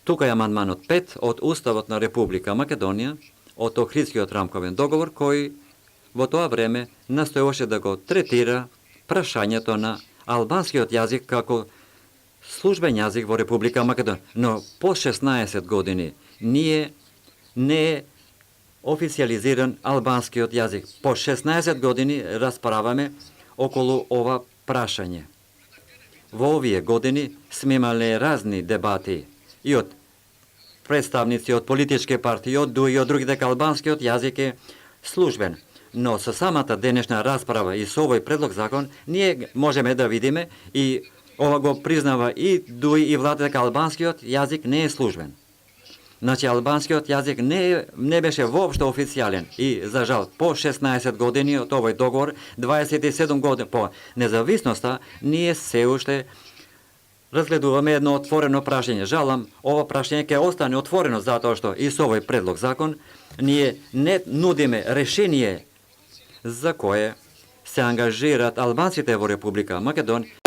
Тука е амандманот 5 од Уставот на Република Македонија, од Охридскиот рамковен договор, кој во тоа време настојуваше да го третира прашањето на албанскиот јазик како службен јазик во Република Македонија. Но по 16 години ние не е официализиран албанскиот јазик. По 16 години расправаме околу ова прашање. Во овие години сме имале разни дебати и од представници од политички партии, од ДУИ и од други, дека албанскиот јазик е службен. Но со самата денешна расправа и со овој предлог закон, ние можеме да видиме и ова го признава и ДУИ и влада, дека албанскиот јазик не е службен. Значи, албанскиот јазик не беше воопшто официјален и, за жал, по 16 години од овој договор, 27 години по независноста, ние се уште разгледуваме едно отворено прашање. Жалам, ова прашање ќе остане отворено затоа што и со овој предлог закон ние не нудиме решение за кое се ангажираат албанците во Република Македонија